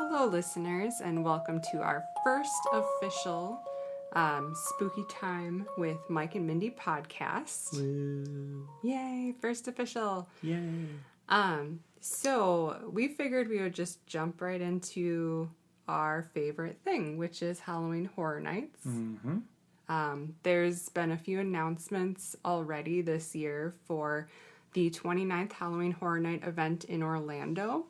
Hello, listeners, and welcome to our first official Spooky Time with Mike and Mindy podcast. Woo. Yay, first official. Yay. So we figured we would just jump right into our favorite thing, which is Halloween Horror Nights. Mm-hmm. There's been a few announcements already this year for the 29th Halloween Horror Night event in Orlando,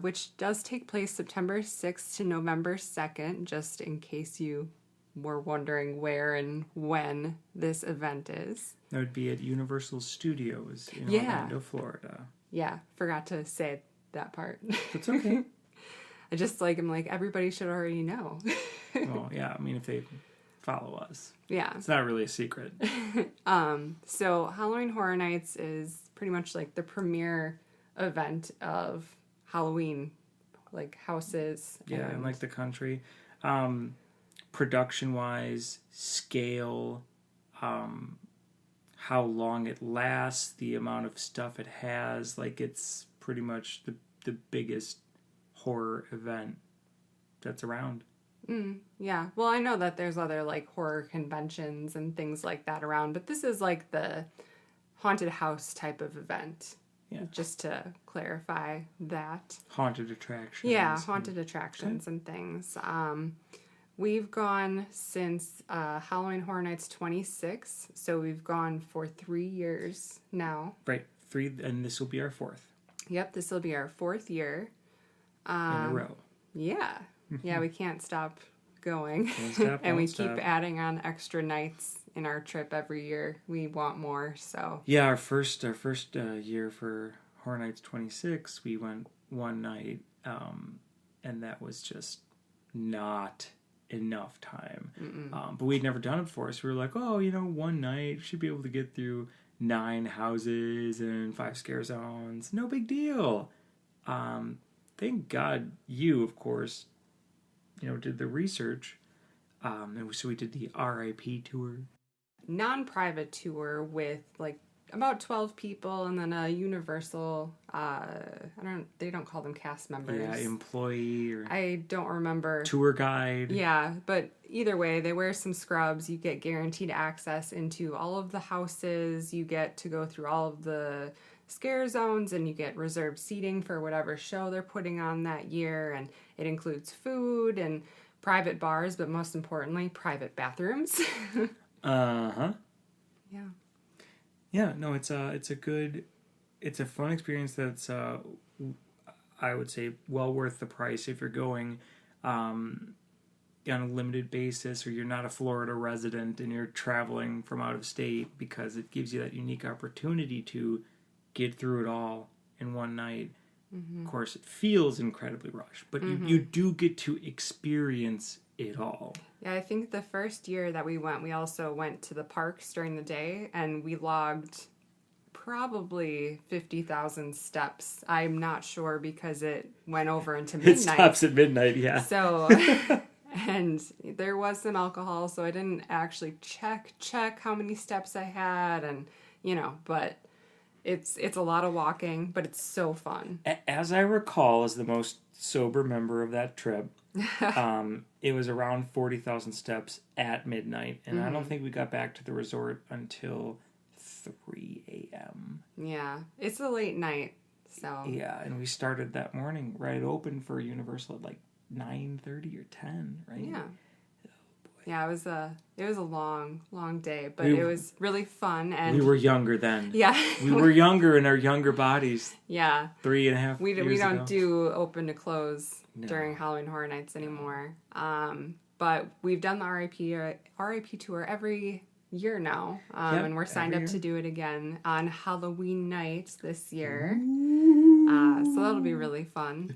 which does take place September 6th to November 2nd, just in case you were wondering where and when this event is. That would be at Universal Studios in Orlando, Florida. Yeah, forgot to say that part. That's okay. I'm like, everybody should already know. Well, yeah, I mean, if they follow us. Yeah. It's not really a secret. So Halloween Horror Nights is pretty much like the premier event of Halloween, like houses. Yeah, in like the country. Production-wise, scale, how long it lasts, the amount of stuff it has, like it's pretty much the biggest horror event that's around. Yeah, well, I know that there's other like horror conventions and things like that around, but this is like the haunted house type of event. Yeah. Just to clarify that. Haunted attractions. Yeah, haunted attractions and things. We've gone since Halloween Horror Nights 26, so we've gone for 3 years now. Right, 3, and this will be our 4th. Yep, this will be our 4th year. In a row. Yeah. Yeah, we can't stop going. Can't stop, and we stop. keep adding on extra nights in our trip every year. We want more, so. Yeah, our first year for Horror Nights 26, we went one night, and that was just not enough time. But we'd never done it before, so we were like, one night, should be able to get through 9 houses and 5 scare zones. No big deal. Thank God you, of course, did the research. And so we did the RIP tour. Non-private tour with like about 12 people, and then a universal, they don't call them cast members. Yeah, employee or... I don't remember. Tour guide. Yeah, but either way, they wear some scrubs. You get guaranteed access into all of the houses. You get to go through all of the scare zones, and you get reserved seating for whatever show they're putting on that year, and it includes food and private bars, but most importantly, private bathrooms. Uh-huh. Yeah. Yeah, no, it's a fun experience that's, I would say, well worth the price if you're going on a limited basis, or you're not a Florida resident and you're traveling from out of state, because it gives you that unique opportunity to get through it all in one night. Mm-hmm. Of course, it feels incredibly rushed, but you do get to experience it all. Yeah, I think the first year that we also went to the parks during the day, and we logged probably 50,000 steps. I'm not sure because it went over into midnight. It stops at midnight, yeah. So, and there was some alcohol, so I didn't actually check how many steps I had, and, but it's a lot of walking, but it's so fun. As I recall, as the most sober member of that trip, it was around 40,000 steps at midnight, and I don't think we got back to the resort until 3 a.m. Yeah, it's a late night, so... Yeah, and we started that morning right open for Universal at like 9:30 or 10, right? Yeah. Yeah, it was a long day, but it was really fun. And we were younger then. Yeah. We were younger in our younger bodies. Yeah. 3.5 years ago. We don't do open to close during Halloween Horror Nights anymore. But we've done the RIP tour every year now. And we're signed up to do it again on Halloween night this year. So that'll be really fun.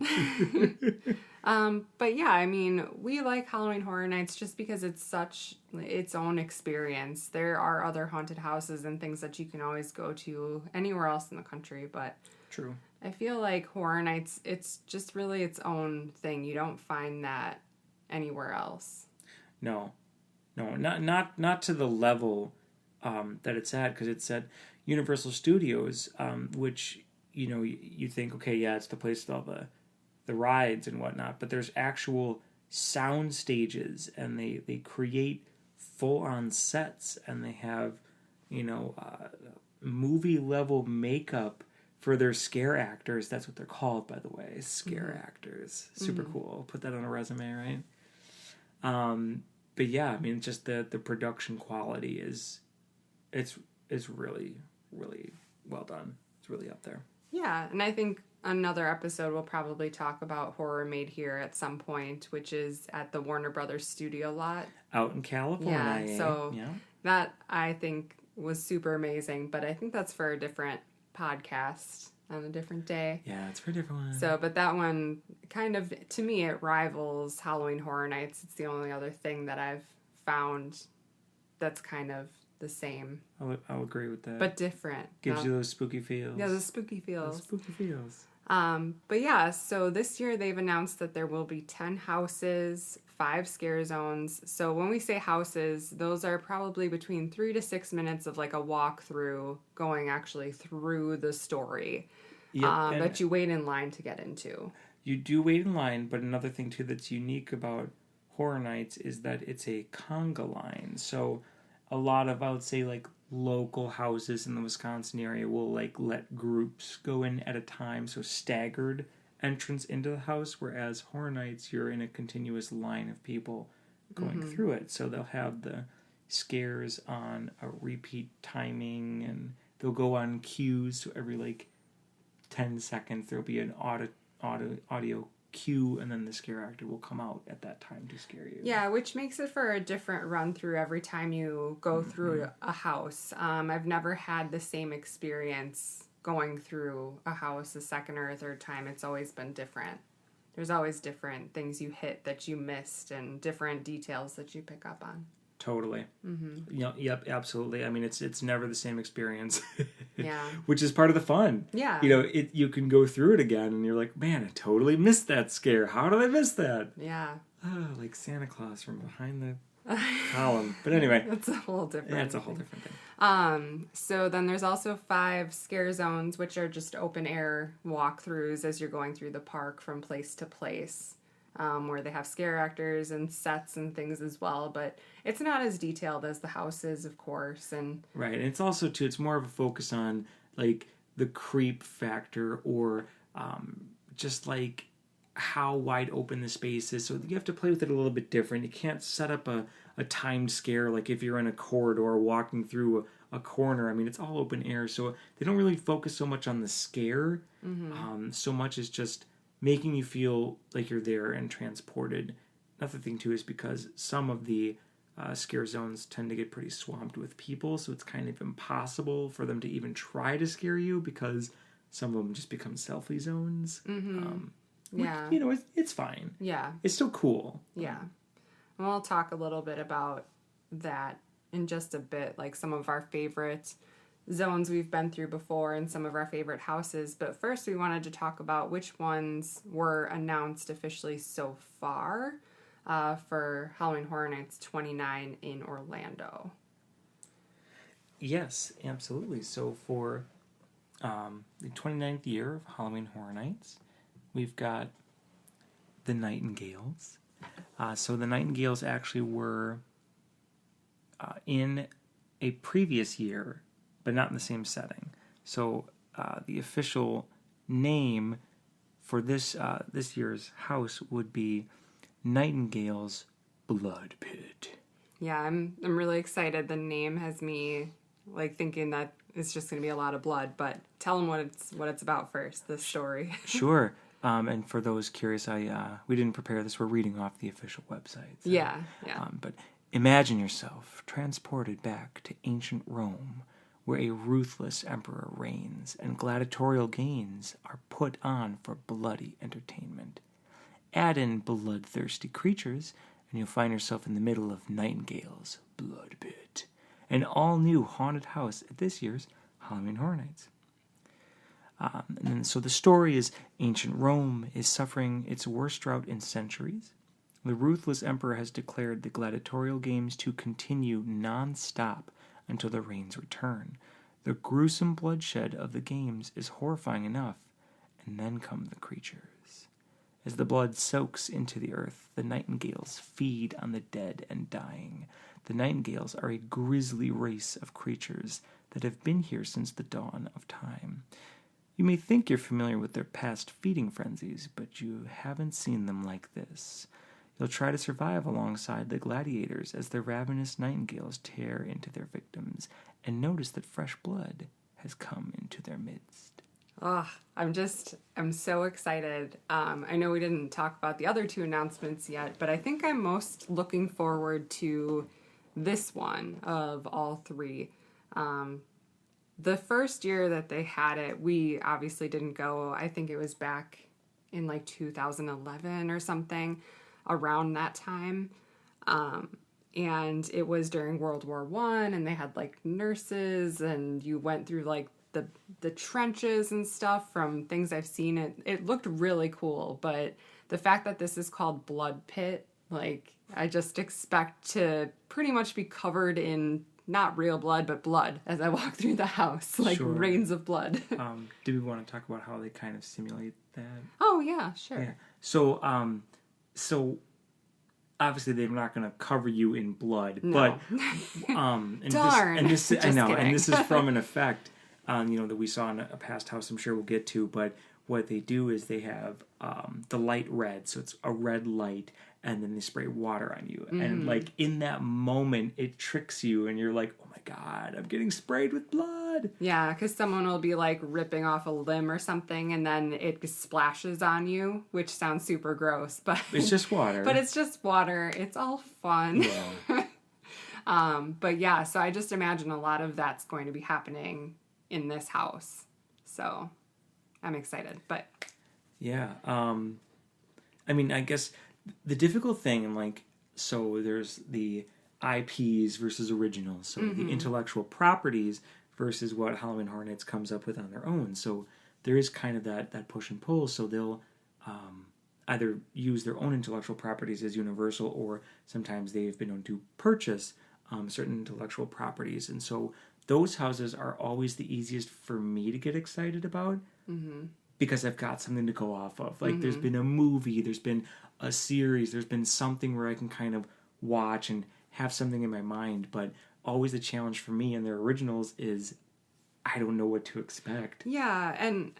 But yeah, I mean, we like Halloween Horror Nights just because it's such its own experience. There are other haunted houses and things that you can always go to anywhere else in the country, but True. I feel like Horror Nights, it's just really its own thing. You don't find that anywhere else. No, not to the level that it's at, because it's at Universal Studios, which you think, okay, yeah, it's the place with all the the rides and whatnot, but there's actual sound stages, and they create full-on sets, and they have, movie-level makeup for their scare actors. That's what they're called, by the way, scare actors. Super cool. Put that on a resume, right? But yeah, I mean, just the production quality is really, really well done. It's really up there. Yeah, and I think another episode we'll probably talk about Horror Made Here at some point, which is at the Warner Brothers studio lot. Out in California. Yeah, so that I think was super amazing, but I think that's for a different podcast on a different day. Yeah, it's for a different one. So, but that one kind of, to me, it rivals Halloween Horror Nights. It's the only other thing that I've found that's kind of the same. I'll agree with that. But different. Gives you those spooky feels. Yeah, those spooky feels. Those spooky feels. But yeah, so this year they've announced that there will be 10 houses, 5 scare zones. So when we say houses, those are probably between 3 to 6 minutes of like a walkthrough going actually through the story that you wait in line to get into. You do wait in line, but another thing too that's unique about Horror Nights is that it's a conga line. So a lot of, I would say, like local houses in the Wisconsin area will like let groups go in at a time, so staggered entrance into the house, whereas Horror Nights you're in a continuous line of people going through it. So they'll have the scares on a repeat timing, and they'll go on cues, so every like 10 seconds there'll be an audio cue, and then the scare actor will come out at that time to scare you. Yeah, which makes it for a different run through every time you go through a house. I've never had the same experience going through a house a second or a third time. It's always been different. There's always different things you hit that you missed and different details that you pick up on. Totally. Yep, absolutely. I mean, it's never the same experience. Yeah. Which is part of the fun. Yeah. You can go through it again and you're like, man, I totally missed that scare. How did I miss that? Yeah. Oh, like Santa Claus from behind the column. But anyway. That's a whole different thing. That's a whole different thing. So then there's also 5 scare zones, which are just open air walkthroughs as you're going through the park from place to place. Where they have scare actors and sets and things as well, but it's not as detailed as the houses, of course. And right, and it's also too, it's more of a focus on like the creep factor, or just like how wide open the space is. So you have to play with it a little bit different. You can't set up a timed scare like if you're in a corridor walking through a corner. I mean, it's all open air, so they don't really focus so much on the scare, so much as just making you feel like you're there and transported. Another thing, too, is because some of the scare zones tend to get pretty swamped with people, so it's kind of impossible for them to even try to scare you because some of them just become selfie zones. Yeah. It's fine. Yeah. It's still cool. Yeah. And we'll talk a little bit about that in just a bit, like some of our favorite zones we've been through before and some of our favorite houses. But first we wanted to talk about which ones were announced officially so far for Halloween Horror Nights 29 in Orlando. Yes, absolutely. So for the 29th year of Halloween Horror Nights, we've got the Nightingales. So the Nightingales actually were in a previous year, but not in the same setting. So the official name for this year's house would be Nightingale's Blood Pit. Yeah, I'm really excited. The name has me like thinking that it's just going to be a lot of blood, but tell them what it's about first, the story. Sure. And for those curious, we didn't prepare this. We're reading off the official website. So, yeah. But imagine yourself transported back to ancient Rome, where a ruthless emperor reigns and gladiatorial games are put on for bloody entertainment. Add in bloodthirsty creatures, and you'll find yourself in the middle of Nightingale's Blood Pit, an all-new haunted house at this year's Halloween Horror Nights. So the story is ancient Rome is suffering its worst drought in centuries. The ruthless emperor has declared the gladiatorial games to continue non-stop until the rains return. The gruesome bloodshed of the games is horrifying enough, and then come the creatures. As the blood soaks into the earth, the nightingales feed on the dead and dying. The nightingales are a grisly race of creatures that have been here since the dawn of time. You may think you're familiar with their past feeding frenzies, but you haven't seen them like this. You'll try to survive alongside the gladiators as the ravenous nightingales tear into their victims and notice that fresh blood has come into their midst. Oh, I'm so excited. I know we didn't talk about the other two announcements yet, but I think I'm most looking forward to this one of all three. The first year that they had it, we obviously didn't go. I think it was back in like 2011 or something, around that time. And it was during World War I, and they had like nurses, and you went through like the trenches and stuff. From things I've seen, it looked really cool. But the fact that this is called Blood Pit, like, I just expect to pretty much be covered in not real blood, but blood as I walk through the house, like Sure. rains of blood. Do we want to talk about how they kind of simulate that? Oh yeah, sure. Yeah. So obviously they're not going to cover you in blood, No. but Darn. This I Just know, kidding. and this is from an effect, that we saw in a past house. I'm sure we'll get to, but what they do is they have the light red, so it's a red light, and then they spray water on you, and like in that moment, it tricks you, and you're like, oh my god, I'm getting sprayed with blood. Yeah, because someone will be like ripping off a limb or something, and then it splashes on you, which sounds super gross, but It's just water. but it's just water. It's all fun. Yeah. But yeah, so I just imagine a lot of that's going to be happening in this house. So I'm excited, but Yeah. I mean, I guess the difficult thing, so there's the IPs versus originals, so the intellectual properties versus what Halloween Horror Nights comes up with on their own. So there is kind of that push and pull. So they'll either use their own intellectual properties as universal, or sometimes they've been known to purchase certain intellectual properties. And so those houses are always the easiest for me to get excited about. Because I've got something to go off of. Like, there's been a movie, there's been a series, there's been something where I can kind of watch and have something in my mind. But always the challenge for me and their originals is I don't know what to expect. yeah, and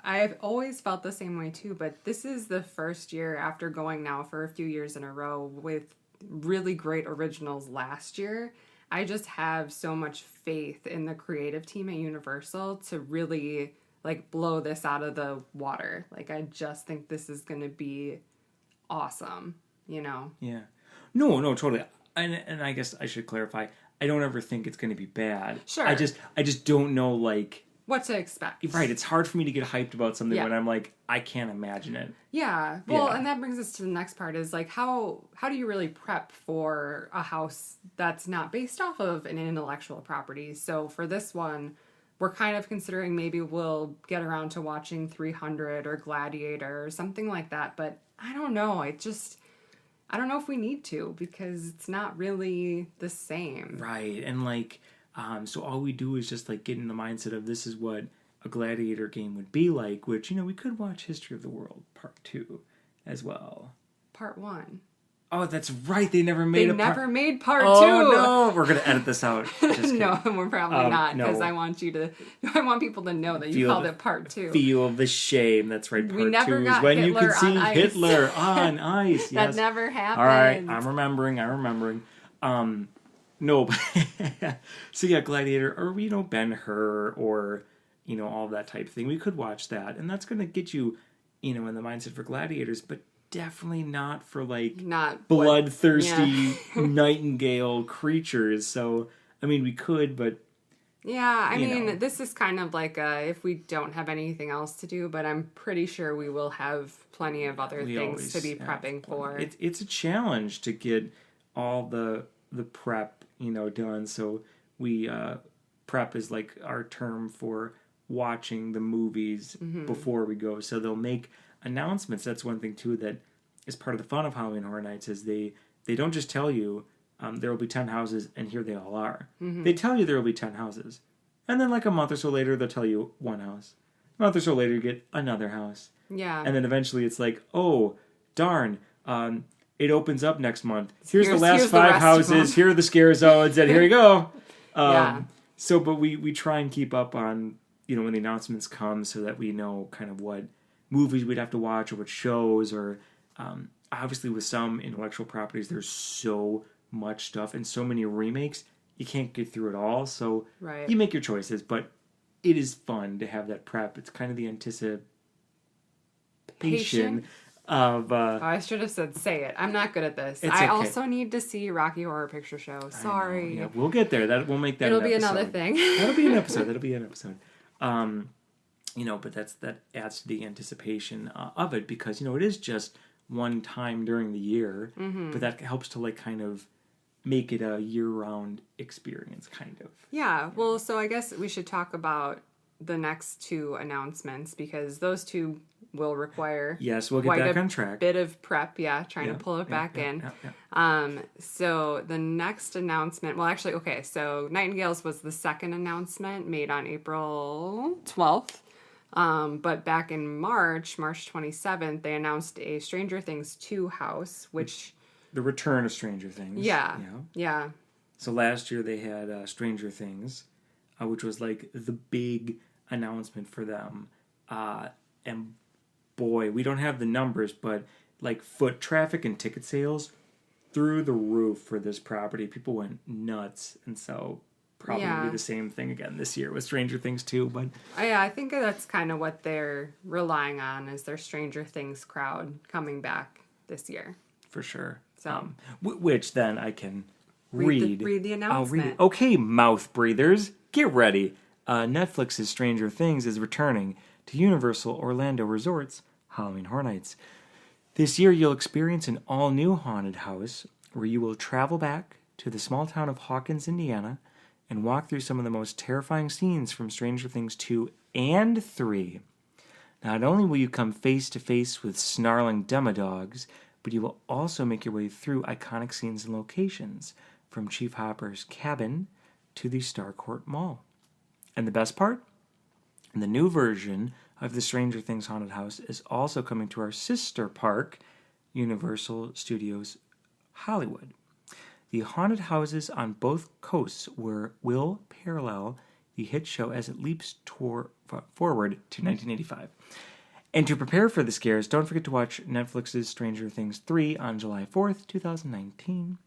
I've always felt the same way too, but this is the first year after going now for a few years in a row with really great originals last year. I just have so much faith in the creative team at Universal to really like blow this out of the water. Like, I just think this is going to be awesome, Yeah. No, totally. And I guess I should clarify, I don't ever think it's going to be bad. Sure. I just don't know, like... what to expect. Right, it's hard for me to get hyped about something Yeah. when I'm like, I can't imagine it. Yeah. Well, Yeah. and that brings us to the next part is like, how do you really prep for a house that's not based off of an intellectual property? So for this one, we're kind of considering maybe we'll get around to watching 300 or Gladiator or something like that. But I don't know. I don't know if we need to, because it's not really the same. Right, and so all we do is just like get in the mindset of this is what a Gladiator game would be like, which, we could watch History of the World Part 2 as well. Part 1. Oh, that's right, they never made They never made Part 2. Oh, no, we're going to edit this out. Just kidding. No, we're probably not, because no. I want people to know that you called it Part 2. Feel the shame. That's right. Part We never 2 is got when Hitler you can see on ice. Hitler on ice. That Yes. never happened. All right, I'm remembering. No, but so yeah, Gladiator, or Ben-Hur, or all that type of thing. We could watch that, and that's going to get you, in the mindset for Gladiators, but definitely not for Not bloodthirsty nightingale creatures. So I mean, we could, but yeah, I you mean, know. this is kind of like if we don't have anything else to do, but I'm pretty sure we will have plenty of other we things to always be have prepping for. It's a challenge to get all the prep done. So we prep is like our term for watching the movies before we go. So they'll make announcements. That's one thing too that is part of the fun of Halloween Horror Nights, is they don't just tell you there will be 10 houses and here they all are. They tell you there will be 10 houses, and then like a month or so later they'll tell you one house, A month or so later, you get another house. Yeah. And then eventually it's like, oh, darn, it opens up next month. Here's the last 5 houses. Here are the scare zones, and here you go. Yeah. So, but we try and keep up on, when the announcements come so that we know kind of what movies we'd have to watch or what shows or obviously with some intellectual properties, there's so much stuff and so many remakes, you can't get through it all. So you make your choices, but it is fun to have that prep. It's kind of the anticipation of... I should have said say it. I'm not good at this. I also need to see Rocky Horror Picture Show. Sorry. Yeah, we'll get there. We'll make that It'll an be episode. another thing. That'll be an episode. But that adds to the anticipation of it because, it is just one time during the year, but that helps to kind of make it a year-round experience, kind of. Yeah, well, so I guess we should talk about the next 2 announcements because those 2 will require we'll get back on track. Bit of prep, trying to pull it back in. So the next announcement, so Nightingales was the second announcement made on April 12th. But back in March 27th, they announced a Stranger Things 2 house, which... The return of Stranger Things. Yeah. So last year they had Stranger Things, which was the big announcement for them. And boy, we don't have the numbers, but foot traffic and ticket sales through the roof for this property. People went nuts. And so probably the same thing again this year with Stranger Things 2. But I think that's kind of what they're relying on is their Stranger Things crowd coming back this year. For sure. So, which then I can read the announcement. I'll read it. Okay, mouth breathers, get ready. Netflix's Stranger Things is returning to Universal Orlando Resort's Halloween Horror Nights. This year you'll experience an all-new haunted house where you will travel back to the small town of Hawkins, Indiana, and walk through some of the most terrifying scenes from Stranger Things 2 and 3. Not only will you come face to face with snarling demodogs, but you will also make your way through iconic scenes and locations, from Chief Hopper's cabin to the Starcourt Mall. And the best part? The new version of the Stranger Things haunted house is also coming to our sister park, Universal Studios Hollywood. The haunted houses on both coasts will parallel the hit show as it leaps forward to 1985. And to prepare for the scares, don't forget to watch Netflix's Stranger Things 3 on July 4th, 2019.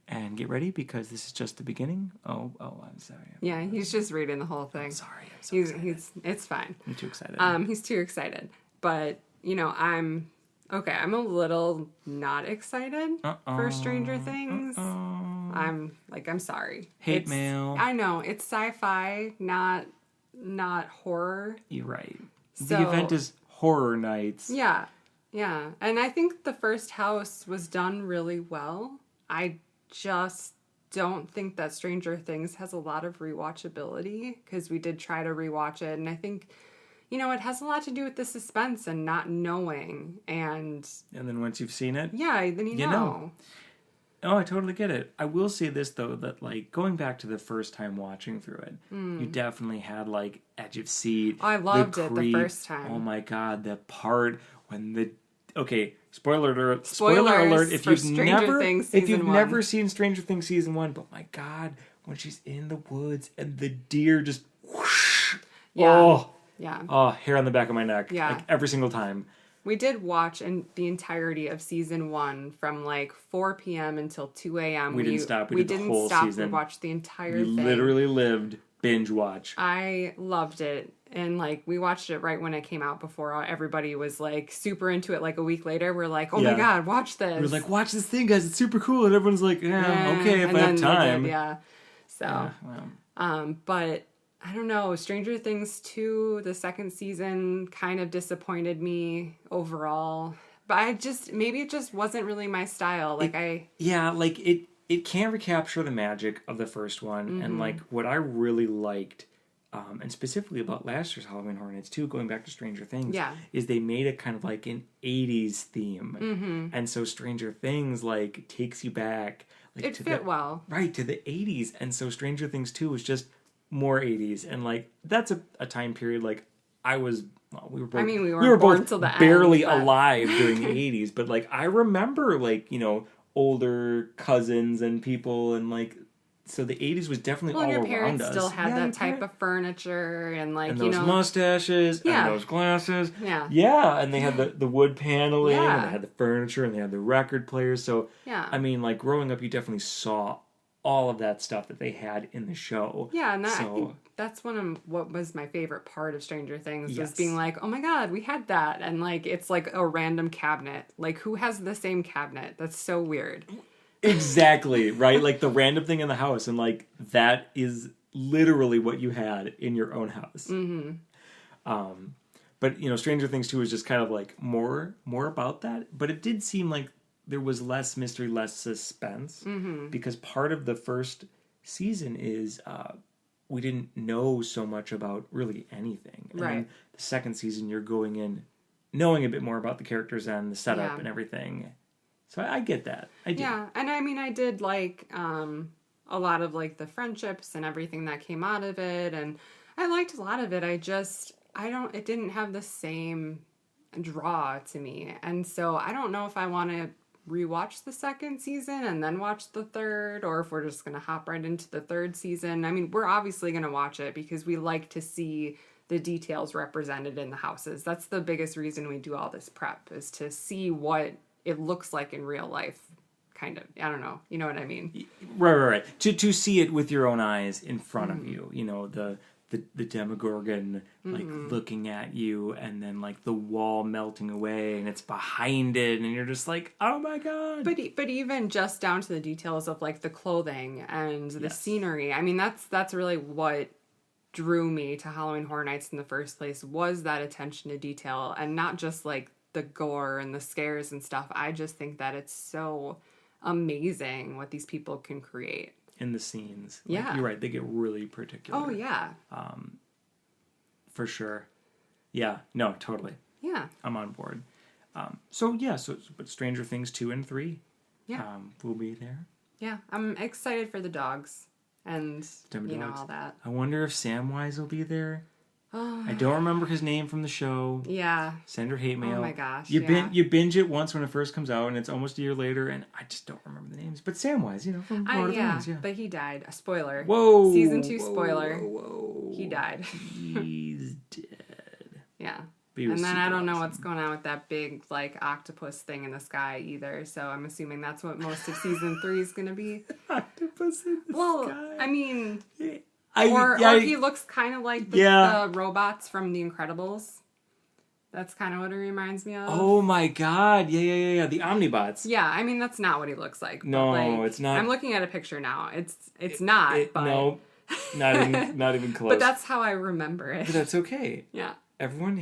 And get ready because this is just the beginning. Oh, I'm sorry. Yeah, he's just reading the whole thing. I'm sorry. It's fine. I'm too excited. He's too excited. But, I'm a little not excited for Stranger Things. I'm sorry. Hate mail. I know. It's sci-fi, not horror. You're right. So, the event is Horror Nights. Yeah. And I think the first house was done really well. I just don't think that Stranger Things has a lot of rewatchability because we did try to rewatch it. And I think, it has a lot to do with the suspense and not knowing. And then once you've seen it. Yeah, then you know. Oh, I totally get it. I will say this, though, that, going back to the first time watching through it, you definitely had, edge of seat. I loved it the first time. Oh, my God. The part when the... Okay, spoiler alert. Spoilers if for you've never seen Stranger Things Season 1, but my God, when she's in the woods and the deer just whoosh. Yeah. Oh, hair on the back of my neck. Yeah. Every single time. We did watch the entirety of season 1 from 4 p.m. until 2 a.m. We didn't stop. We did the whole season. We watched the entire thing. We literally lived binge watch. I loved it. And we watched it right when it came out before everybody was super into it. A week later, we're like, oh my God, watch this. We're like, watch this thing, guys. It's super cool. And everyone's like, okay, if I have time. Yeah. So, but I don't know. Stranger Things 2, the second season, kind of disappointed me overall. But maybe it just wasn't really my style. It can't recapture the magic of the first one. Mm-hmm. And what I really liked, and specifically about last year's Halloween Horror Nights too, going back to Stranger Things, is they made it kind of an 80s theme. Mm-hmm. And so Stranger Things takes you back. It fit well. Right, to the 80s. And so Stranger Things 2 was just more 80s. And that's a time period I was. Well, we were both, I mean, we were born both till the barely end, but... alive during the 80s, but like I remember like, you know, older cousins and people and like, so the 80s was definitely all your around parents us. still had that type of furniture and like, and you those know, mustaches Yeah. and those glasses. Yeah. Yeah, and they had the wood paneling Yeah. and they had the furniture and they had the record players. So Yeah. I mean, like growing up, you definitely saw all of that stuff that they had in the show. Yeah, and that, I think that's one of what was my favorite part of Stranger Things was being like, oh my god, we had that, and like it's like a random cabinet. Like who has the same cabinet? That's so weird. Exactly, right? Like the random thing in the house, and like that is literally what you had in your own house. But you know, Stranger Things 2 is just kind of like more about that. But it did seem like there was less mystery, less suspense, because part of the first season is we didn't know so much about really anything. And then the second season, you're going in knowing a bit more about the characters and the setup and everything. So I get that. I do. Yeah, and I mean, I did like a lot of like the friendships and everything that came out of it, and I liked a lot of it. It didn't have the same draw to me, and so I don't know if I want to rewatch the second season and then watch the third, or if we're just gonna hop right into the third season. I mean, we're obviously gonna watch it because we like to see the details represented in the houses. That's the biggest reason we do all this prep, is to see what it looks like in real life. Kind of, I don't know, you know what I mean? Right. To see it with your own eyes in front of you, you know, the Demogorgon like looking at you, and then like the wall melting away and it's behind it, and you're just like, oh my god. But even just down to the details of like the clothing and the scenery, I mean, that's really what drew me to Halloween Horror Nights in the first place, was that attention to detail, and not just like the gore and the scares and stuff. I just think that it's so amazing what these people can create in the scenes. Like, you're right, they get really particular. Oh yeah. For sure. Yeah, no, totally. Yeah. I'm on board. But Stranger Things 2 and 3 will be there. Yeah, I'm excited for the dogs and you know, all that. I wonder if Samwise will be there. I don't remember his name from the show. Yeah. Send her hate mail. Oh my gosh. You binge it once when it first comes out, and it's almost a year later, and I just don't remember the names. But Samwise, you know, from Lord of the Rings. Yeah, but he died. A spoiler. Whoa. Season 2 spoiler. He died. He's dead. Yeah. And then I don't know what's going on with that big, like, octopus thing in the sky either. So I'm assuming that's what most of season 3 is going to be. Octopus in the sky. Well, I mean... Or he looks kind of like the robots from The Incredibles. That's kind of what it reminds me of. Oh my god. Yeah. The Omnibots. Yeah, I mean, that's not what he looks like. No, like, it's not. I'm looking at a picture now. It's not. No, not even close. But that's how I remember it. But that's okay. Yeah. Everyone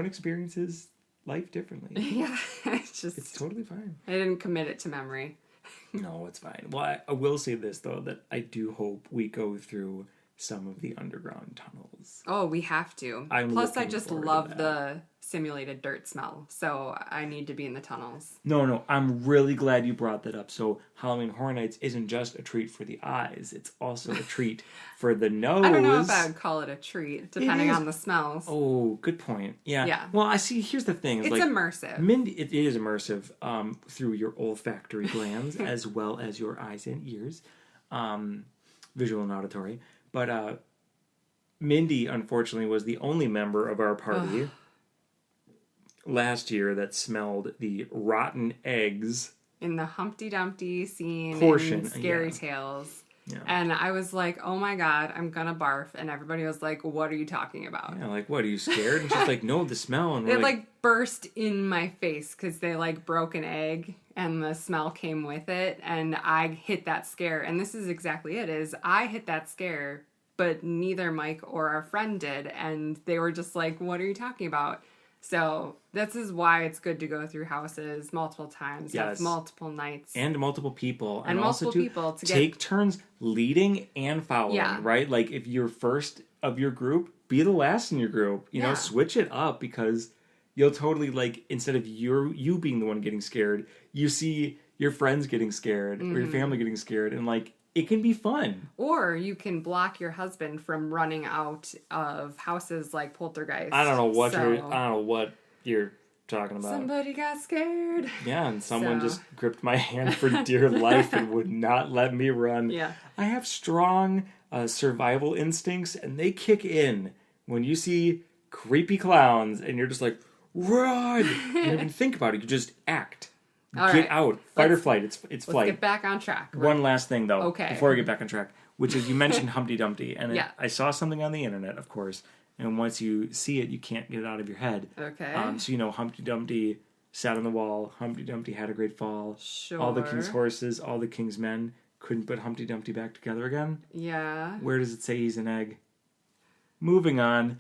experiences life differently. Yeah. It's totally fine. I didn't commit it to memory. No, it's fine. Well, I will say this, though, that I do hope we go through some of the underground tunnels. Oh, we have to. Plus, I just love the simulated dirt smell, so I need to be in the tunnels. No, I'm really glad you brought that up. So Halloween Horror Nights isn't just a treat for the eyes, it's also a treat for the nose. I don't know if I would call it a treat, depending on the smells. Oh, good point. Yeah. Well, I see, here's the thing. It's like, immersive. Mindy, it is immersive through your olfactory glands, as well as your eyes and ears, visual and auditory. But Mindy, unfortunately, was the only member of our party last year that smelled the rotten eggs in the Humpty Dumpty scene portion in Scary Tales. Yeah. And I was like, oh my god, I'm gonna barf. And everybody was like, what are you talking about? Yeah, like, what, are you scared? And she's like, no, the smell. And it like burst in my face because they like broke an egg and the smell came with it. And I hit that scare. And this is exactly it, is I hit that scare, but neither Mike or our friend did. And they were just like, what are you talking about? So this is why it's good to go through houses multiple times, have multiple nights. And multiple people. And multiple also people to take turns leading and following, right? Like if you're first of your group, be the last in your group. You know, switch it up, because you'll totally, like, instead of you being the one getting scared, you see your friends getting scared or your family getting scared, and like it can be fun. Or you can block your husband from running out of houses like Poltergeist. I don't know what you're talking about. Somebody got scared. Yeah, and someone just gripped my hand for dear life and would not let me run. Yeah. I have strong survival instincts, and they kick in when you see creepy clowns, and you're just like, run! You don't even think about it. You just act. Get out. Fight or flight. It's flight. Let's get back on track. One last thing, though, Okay. before I get back on track, which is you mentioned Humpty Dumpty, and Yeah. I saw something on the internet, of course, and once you see it, you can't get it out of your head. Okay. So, Humpty Dumpty sat on the wall. Humpty Dumpty had a great fall. Sure. All the king's horses, all the king's men couldn't put Humpty Dumpty back together again. Yeah. Where does it say he's an egg? Moving on.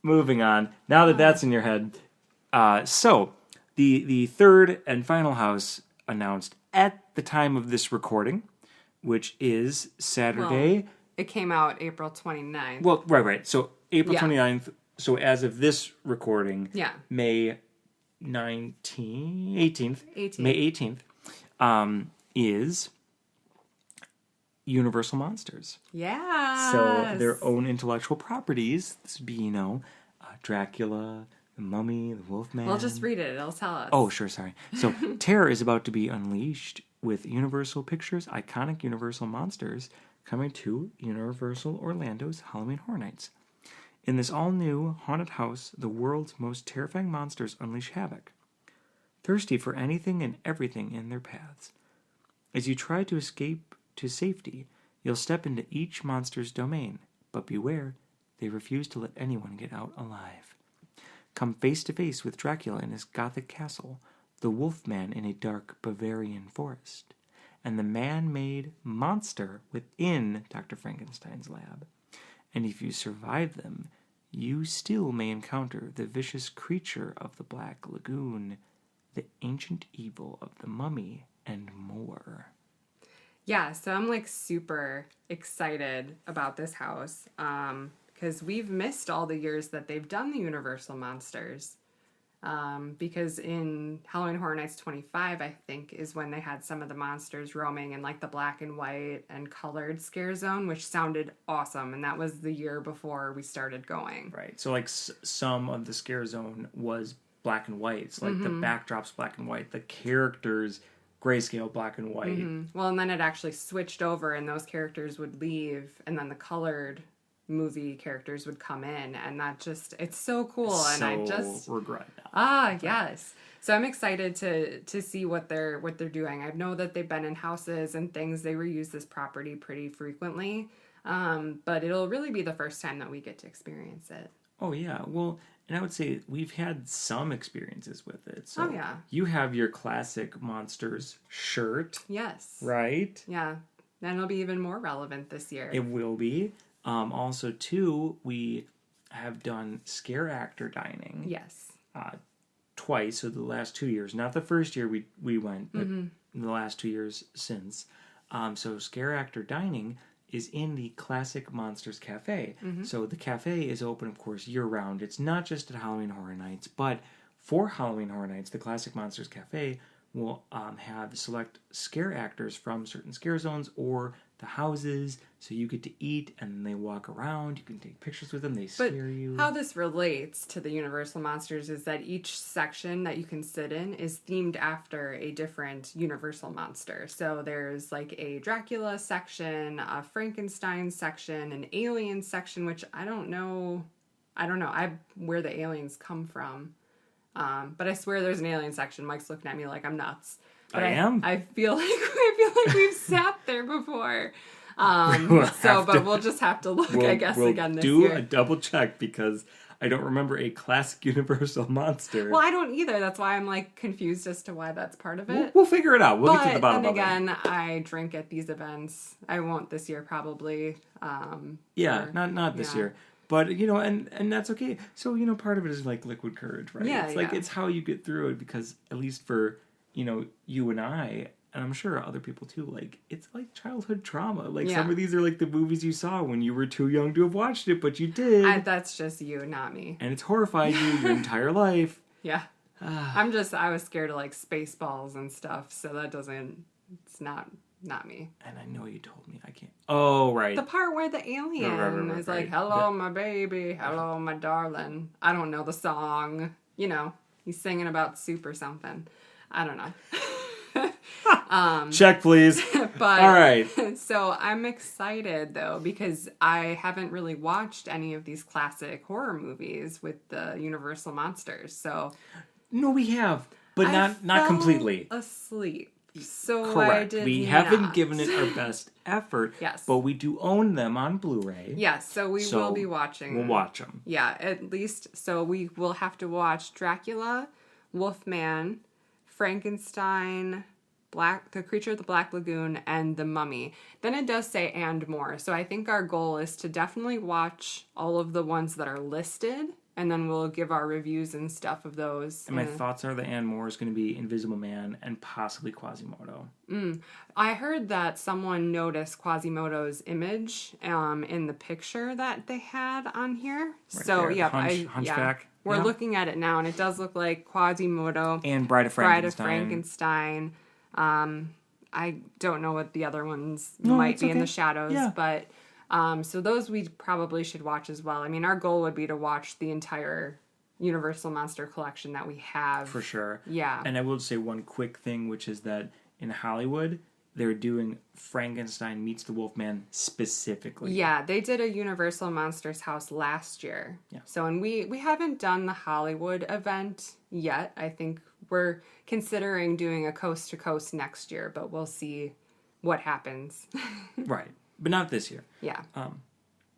Now that that's in your head. So, the third and final house announced at the time of this recording, which is Saturday. Well, it came out April 29th. Well, right. So, April Yeah. 29th. So, as of this recording, Yeah. May 18th, 18th. May 18th, is Universal Monsters. Yeah. So their own intellectual properties. This would be, Dracula, the Mummy, the Wolfman. We'll just read it. It'll tell us. Oh, sure, sorry. So terror is about to be unleashed with Universal Pictures' iconic Universal Monsters coming to Universal Orlando's Halloween Horror Nights. In this all-new haunted house, the world's most terrifying monsters unleash havoc, thirsty for anything and everything in their paths. As you try to escape to safety, you'll step into each monster's domain, but beware, they refuse to let anyone get out alive. Come face to face with Dracula in his Gothic castle, the Wolfman in a dark Bavarian forest, and the man-made monster within Dr. Frankenstein's lab. And if you survive them, you still may encounter the vicious creature of the Black Lagoon, the ancient evil of the Mummy, and more. Yeah, so I'm super excited about this house because we've missed all the years that they've done the Universal Monsters. Because in Halloween Horror Nights 25, I think, is when they had some of the monsters roaming in the black and white and colored scare zone, which sounded awesome. And that was the year before we started going. Right. So some of the scare zone was black and white. So the backdrop's black and white. The characters grayscale black and white. Well, and then it actually switched over and those characters would leave and then the colored movie characters would come in, and that it's so cool. And I just regret that. Yes. So I'm excited to see what they're doing. I know that they've been in houses and things. They reuse this property pretty frequently, but it'll really be the first time that we get to experience it. Oh yeah. Well, and I would say we've had some experiences with it. So you have your classic Monsters shirt. Yes. Right? Yeah. And it'll be even more relevant this year. It will be. Also, too, we have done scare actor dining. Yes. Twice, so the last 2 years. Not the first year we went, but the last 2 years since. So scare actor dining is in the Classic Monsters Cafe. So the cafe is open, of course, year-round. It's not just at Halloween Horror Nights, but for Halloween Horror Nights, the Classic Monsters Cafe will have select scare actors from certain scare zones or the houses, so you get to eat and then they walk around. You can take pictures with them. They scare you. How this relates to the Universal Monsters is that each section that you can sit in is themed after a different Universal monster. So there's a Dracula section, a Frankenstein section, an alien section, which I don't know where the aliens come from. But I swear there's an alien section. Mike's looking at me like I'm nuts. But I am. I feel like we've sat there before. We'll just have to look, I guess, again this year. We'll do a double check because I don't remember a classic Universal monster. Well, I don't either. That's why I'm this as to why that's part of it. We'll figure it out. We'll get to the bottom of it. But then again, I drink at these events. I won't this year probably. Not this year. But, and that's okay. So, part of it is liquid courage, right? Yeah, it's how you get through it because at least for, you and I, and I'm sure other people too, it's like childhood trauma. Some of these are the movies you saw when you were too young to have watched it, but you did. That's just you, not me. And it's horrified you your entire life. Yeah. I was scared of like Spaceballs and stuff, so it's not me. And I know you told me I can't. Oh, right. The part where the alien is like, hello, my baby, hello, my darling. I don't know the song. You know, he's singing about soup or something. I don't know. Check, please. But, all right. So I'm excited, though, because I haven't really watched any of these classic horror movies with the Universal monsters. So No, we have, but not completely. Asleep. So Correct. I did We not. haven't given it our best effort. Yes. But we do own them on Blu-ray. Yes, so we will be watching. We'll watch them. Yeah, at least. So we will have to watch Dracula, Wolfman, Frankenstein, the Creature of the Black Lagoon, and The Mummy. Then it does say and more. So I think our goal is to definitely watch all of the ones that are listed, and then we'll give our reviews and stuff of those. And my thoughts are the and more is going to be Invisible Man and possibly Quasimodo. I heard that someone noticed Quasimodo's image in the picture that they had on here. Right so, there, yeah, Hunchback. We're looking at it now, and it does look like Quasimodo. And Bride of Frankenstein. I don't know what the other ones might be in the shadows, but so those we probably should watch as well. I mean, our goal would be to watch the entire Universal Monster collection that we have. For sure. Yeah. And I will say one quick thing, which is that in Hollywood, they're doing Frankenstein meets the Wolfman specifically. Yeah, they did a Universal Monsters house last year. Yeah. So, and we haven't done the Hollywood event yet. I think we're considering doing a coast to coast next year, but we'll see what happens. Right. But not this year. Yeah.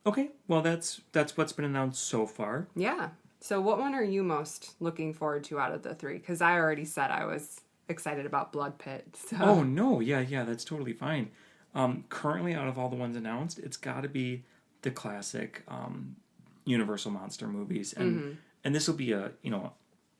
Okay. Well, that's what's been announced so far. Yeah. So what one are you most looking forward to out of the three? Because I already said I was excited about Blood Pit. So. Oh, no. Yeah, that's totally fine. Currently, out of all the ones announced, it's got to be the classic Universal Monster movies. And this will be an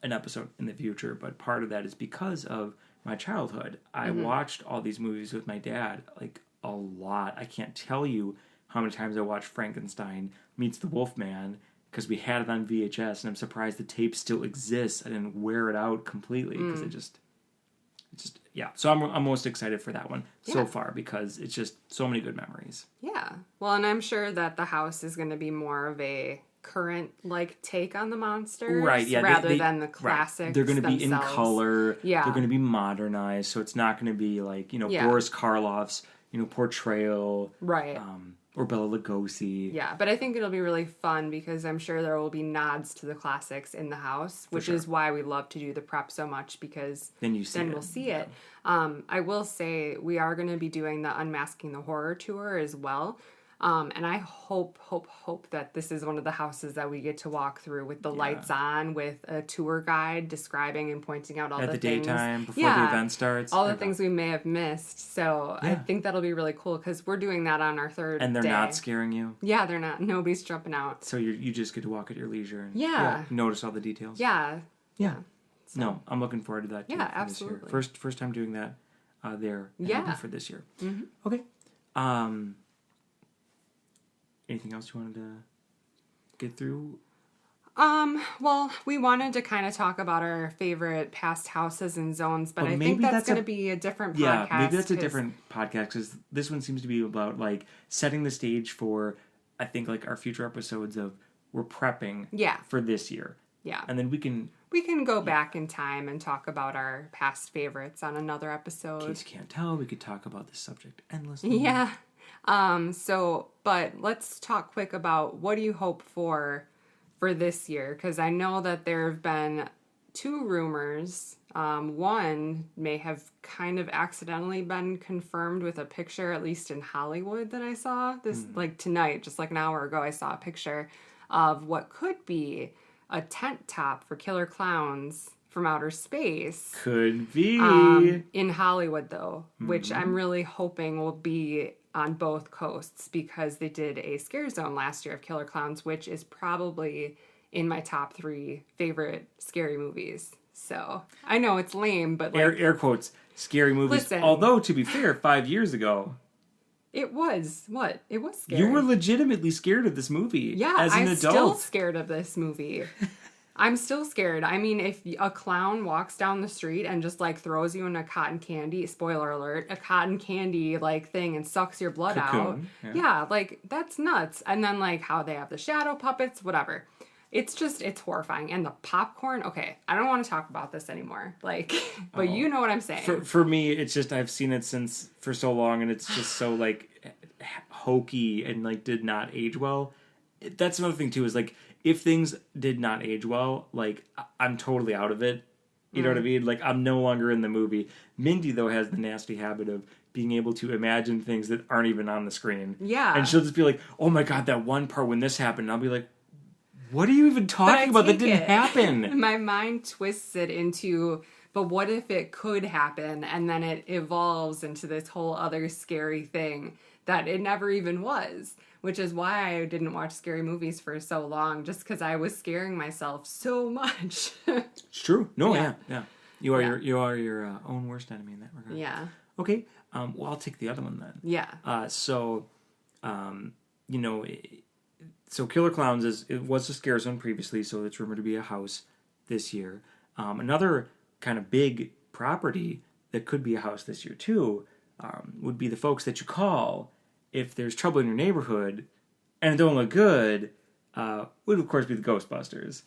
episode in the future, but part of that is because of my childhood. I watched all these movies with my dad, like, a lot. I can't tell you how many times I watched Frankenstein meets the Wolfman, because we had it on VHS, and I'm surprised the tape still exists. I didn't wear it out completely, because it just, yeah. So I'm most excited for that one so far, because it's just so many good memories. Yeah. Well, and I'm sure that the house is going to be more of a current take on the monsters, right? Yeah, rather than the classics. Right. They're going to be in color. Yeah, they're going to be modernized, so it's not going to be like Boris Karloff's portrayal, right? Or Bela Lugosi. Yeah, but I think it'll be really fun because I'm sure there will be nods to the classics in the house, which is why we love to do the prep so much, because then we'll see it. I will say we are going to be doing the Unmasking the Horror tour as well. And I hope that this is one of the houses that we get to walk through with the lights on, with a tour guide describing and pointing out all the things. At the daytime, before the event starts. All the things we may have missed. So I think that'll be really cool, because we're doing that on our third day. And they're not scaring you? Yeah, they're not. Nobody's jumping out. So you just get to walk at your leisure and notice all the details? Yeah. Yeah. So. No, I'm looking forward to that too. Yeah, absolutely. This year. First time doing that there for this year. Mm-hmm. Okay. Anything else you wanted to get through? Well, we wanted to kind of talk about our favorite past houses and zones, but I think that's going to be a different podcast. Yeah, maybe that's a different podcast, because this one seems to be about setting the stage for, I think, our future episodes of we're prepping for this year. Yeah. And then we can go back in time and talk about our past favorites on another episode. In case you can't tell, we could talk about this subject endlessly. Yeah. But let's talk quick about what do you hope for this year? Because I know that there have been 2 rumors. One may have kind of accidentally been confirmed with a picture, at least in Hollywood, that I saw. This, tonight, just an hour ago, I saw a picture of what could be a tent top for killer clowns from outer space. Could be. In Hollywood, though, which I'm really hoping will be on both coasts, because they did a scare zone last year of killer clowns, which is probably in my top 3 favorite scary movies. So I know it's lame, but air quotes, scary movies. Listen, although, to be fair, 5 years ago, it was scary. You were legitimately scared of this movie. Yeah, as an I'm adult. still scared of this movie. I'm still scared. I mean, if a clown walks down the street and just like throws you in a cotton candy, spoiler alert, a cotton candy like thing and sucks your blood out. Yeah, like that's nuts. And then like how they have the shadow puppets, whatever. It's horrifying. And the popcorn, okay, I don't want to talk about this anymore. Like, but you know what I'm saying. For me, it's just, I've seen it for so long, and it's just so like hokey and like did not age well. That's another thing too, is like, if things did not age well, like, I'm totally out of it. You know what I mean? Like, I'm no longer in the movie. Mindy, though, has the nasty habit of being able to imagine things that aren't even on the screen. Yeah. And she'll just be like, oh my God, that one part when this happened. And I'll be like, what are you even talking about? That didn't happen. My mind twists it into, but what if it could happen? And then it evolves into this whole other scary thing that it never even was. Which is why I didn't watch scary movies for so long, just because I was scaring myself so much. It's true. No, yeah. You are your own worst enemy in that regard. Yeah. Okay. Well, I'll take the other one then. Yeah. So Killer Clowns it was a scare zone previously, so it's rumored to be a house this year. Another kind of big property that could be a house this year too would be the folks that you call if there's trouble in your neighborhood and it don't look good, would of course be the Ghostbusters.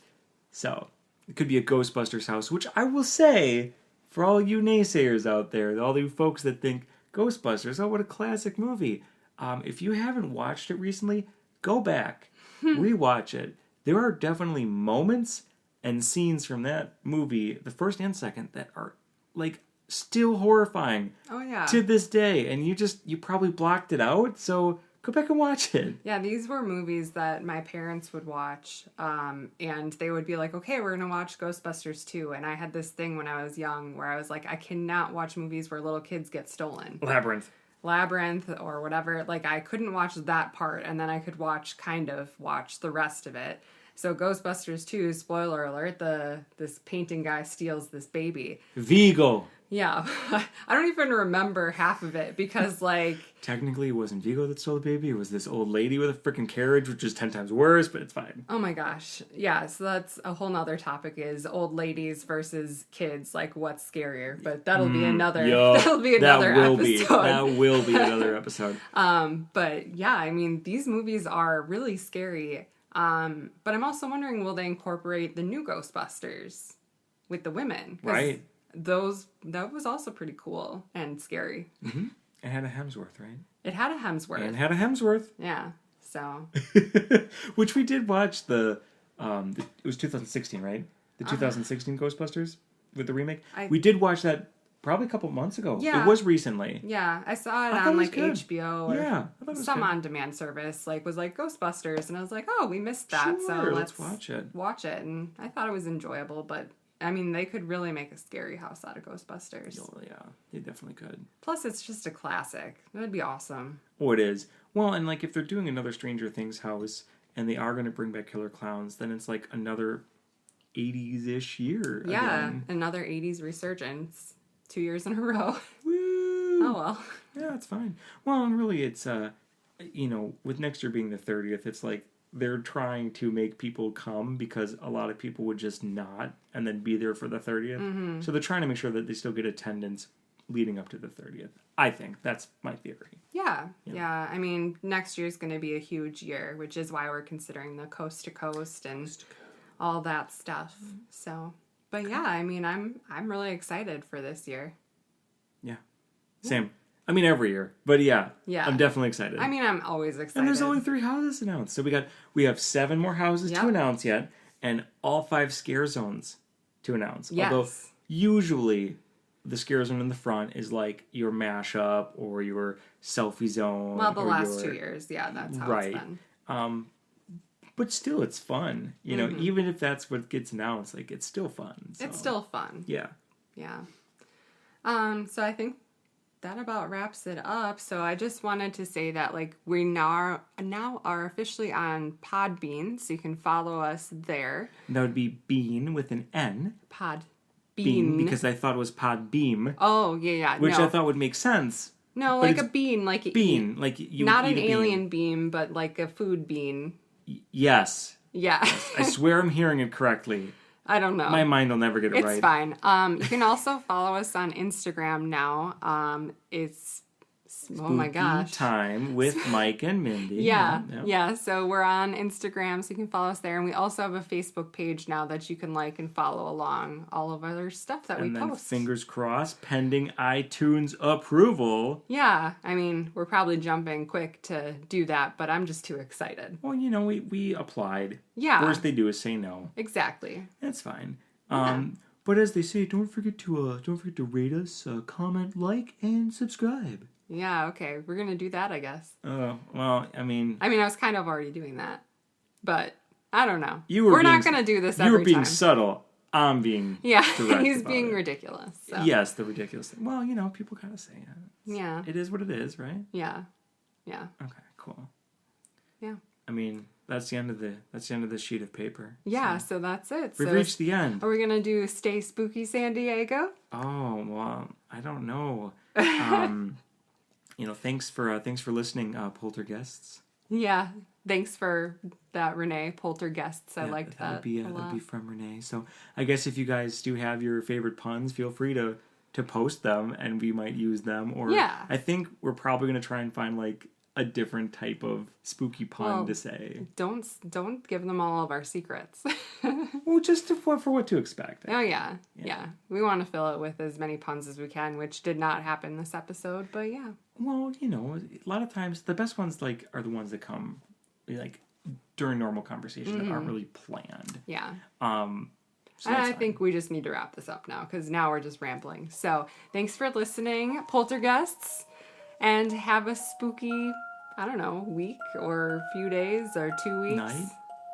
So it could be a Ghostbusters house, which I will say, for all you naysayers out there, all you folks that think Ghostbusters, oh, what a classic movie. If you haven't watched it recently, go back, rewatch it. There are definitely moments and scenes from that movie, the first and second, that are like still horrifying. Oh yeah. To this day, and you probably blocked it out, so go back and watch it. Yeah, these were movies that my parents would watch, and they would be like, okay, we're gonna watch Ghostbusters 2, and I had this thing when I was young where I was like, I cannot watch movies where little kids get stolen. Labyrinth or whatever. Like, I couldn't watch that part, and then I could watch the rest of it. So Ghostbusters 2, spoiler alert, this painting guy steals this baby. Vigo. Yeah. I don't even remember half of it because, like... Technically, it wasn't Vigo that stole the baby. It was this old lady with a freaking carriage, which is 10 times worse, but it's fine. Oh my gosh. Yeah, so that's a whole nother topic, is old ladies versus kids. Like, what's scarier? But that'll be another episode. That will be another episode. But yeah, I mean, these movies are really scary. But I'm also wondering, will they incorporate the new Ghostbusters with the women? Right. That was also pretty cool and scary. Mm-hmm. It had a Hemsworth, right? It had a Hemsworth. Yeah. So. Which we did watch it was 2016, right? The 2016 Ghostbusters with the remake. We did watch that probably a couple months ago. Yeah. It was recently. Yeah. I saw it on like good. HBO or some good. On-demand service. Like, was like Ghostbusters, and I was like, oh, we missed that. Sure, so let's watch it. And I thought it was enjoyable, but I mean, they could really make a scary house out of Ghostbusters. Oh, yeah, they definitely could. Plus, it's just a classic. That would be awesome. Oh, it is. Well, and like if they're doing another Stranger Things house and they are going to bring back Killer Clowns, then it's like another 80s-ish year. Yeah, again. Another 80s resurgence. 2 years in a row. Woo! Oh, well. Yeah, it's fine. Well, and really it's, with next year being the 30th, it's like they're trying to make people come because a lot of people would just not and then be there for the 30th. Mm-hmm. So they're trying to make sure that they still get attendance leading up to the 30th. I think. That's my theory. Yeah. I mean, next year's going to be a huge year, which is why we're considering the coast to coast and all that stuff. Mm-hmm. So, but yeah, I mean, I'm really excited for this year. Yeah. Same. I mean, every year. But yeah. I'm definitely excited. I mean, I'm always excited. And there's only 3 houses announced. So we have 7 more houses to announce yet, and all 5 scare zones to announce. Yes. Although, usually, the scare zone in the front is like your mashup or your selfie zone. Well, the last 2 years, that's how it's been. But still, it's fun. You know, even if that's what gets announced, like, it's still fun. So. It's still fun. Yeah. Yeah. So I think that about wraps it up. So I just wanted to say that, like, we now are officially on Podbean, so you can follow us there. That would be Bean with an N. Bean. Because I thought it was Podbeam. Oh, yeah. Which I thought would make sense. No, like a bean. Like bean. Like you not would an eat a alien bean, but like a food bean. Yes. Yeah. I swear I'm hearing it correctly. I don't know. My mind will never get it It's right. fine. You can also follow us on Instagram now. It's oh my Spooky gosh. Time with Mike and Mindy. Yeah. So we're on Instagram, so you can follow us there, and we also have a Facebook page now that you can like and follow along all of our stuff that And we then post. fingers crossed, pending iTunes approval. Yeah, I mean, we're probably jumping quick to do that, but I'm just too excited. Well, we applied. Yeah. Worst they do is say no. Exactly. That's fine. Yeah. But as they say, don't forget to rate us, comment, like, and subscribe. Yeah, okay. We're going to do that, I guess. Oh, well, I mean, I was kind of already doing that. But I don't know. You were We're being- not going to do this every you were being time. subtle. I'm being Yeah, direct he's about being it. ridiculous. So. Yes, the ridiculous thing. Well, people gotta say it. Yeah. It is what it is, right? Yeah. Yeah. Okay, cool. Yeah. I mean, that's the end of the sheet of paper. Yeah, so that's it. We've So reached the end. are we going to do Stay Spooky San Diego? Oh, well, I don't know. Thanks for listening, poltergeists. Yeah. Thanks for that, Renee. Poltergeists. I liked that. Would be a lot. that'd be from Renee. So I guess if you guys do have your favorite puns, feel free to post them, and we might use them. Or Yeah. I think we're probably gonna try and find like a different type of spooky pun to say. Don't give them all of our secrets. Well, just for what to expect. Oh yeah. We want to fill it with as many puns as we can, which did not happen this episode, but yeah. Well, a lot of times the best ones are the ones that come like during normal conversation that aren't really planned. Yeah. So And that's I fine. think we just need to wrap this up now because now we're just rambling. So thanks for listening, poltergeists, and have a spooky, I don't know, week or few days or 2 weeks.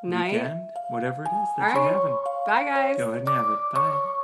Night, weekend, whatever it is that All you're right. having. Bye, guys. Go ahead and have it. Bye.